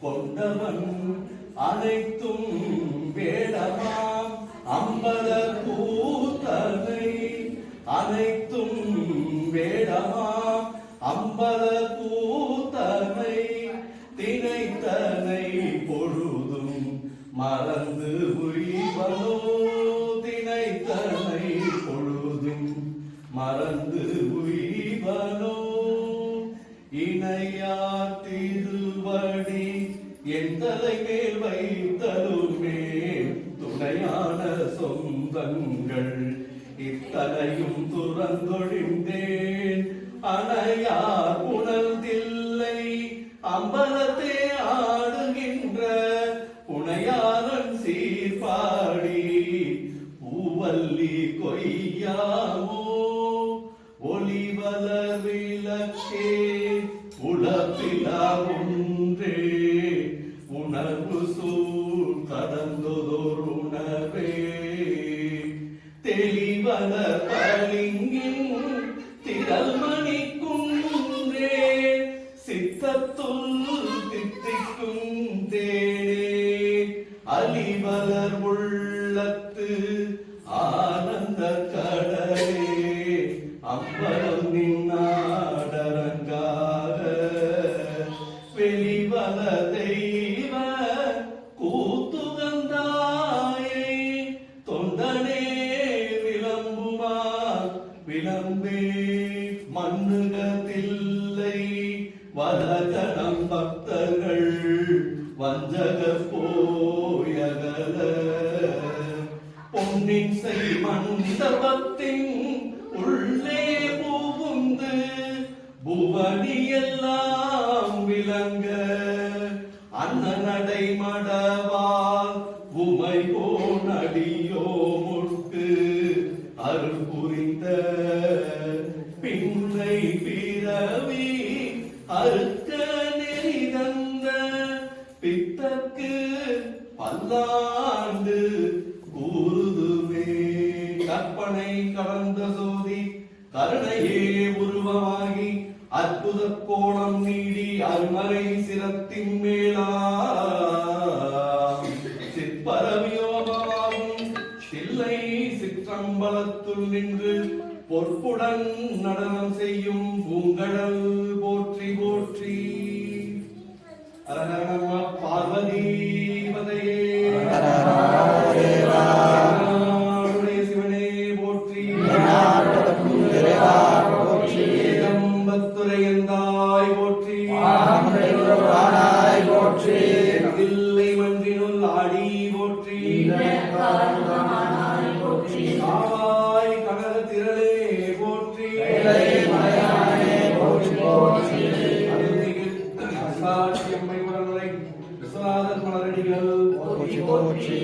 கொண்டவன் அனைத்தும் வேடமாம் அம்பல கூத்தனை அனைத்தும் வேடமாம் அம்பல கூத்தனை தினைத்தனை பொழுதும் மறந்து உய்வனோ தினைத்தனை பொழுதும் மறந்து உய்வனோ இணையார் திருவடி என் தலை மேல் வைத்தலுமே துணையான சொந்தங்கள் இத்தனையும் துறந்தொழிந்தேன் அணையார் உணர்ந்தில்லை அம்பலத்தே ஆடுகின்ற புனையாரன் சீர்பாடி பூவல்லி கொய்யாமோ ஒளிவல விளக்கே உலப்பிலா ஒன்றே உணர்வு சூழ் கடந்ததோர் உணர்வே தெளிவல பளிங்கின் திரள்மணி குன்றே சித்தத்துள் தித்திக்கும் தேனே அலிவலர் உள்ளத்து ஆனந்த கடலே அம்பலம் நின்னாடரங்காக வெளிவல தெய்வ கூத்துகந்தாயை தொண்டனே விளம்புமா விளம்பே மண்ணுகதில்லை வலகணம் பக்தர்கள் வஞ்சக போயகல பொன்னின் செய் மண்டபத்தின் உள்ளே பூவுந்து புவனி எல்லாம் விளங்க அன்னநடை மடவால் உமை போனடியோ முற்கு அருள் புரிந்த பின்னை பிறவி அறுக்க நெறிதந்த பித்தற்கு பல்லாண்டு கூறுதுவே கற்பனை கலந்த சோதி கருணையே உருவமாகி அற்புத கோணம் நீடி அருமறை சிரத்தின் மேலா சிற்பரவியோகமாகும் சில்லை சிற்றம்பலத்துள் நின்று பொற்புடன் நடனம் செய்யும் பூங்கடல் போற்றி போற்றி. அரஹர பார்வதி பதையே சிவனே போற்றி ஏகம்பத்துரையந்தாய் போற்றி போற்றி தில்லை மன்றினுள் ஆடி போற்றி ஆவாய் கனக திரளே போற்றி சாட்சியம்மை உடலை விஸ்வநாதன் மலரடிகள் போற்றி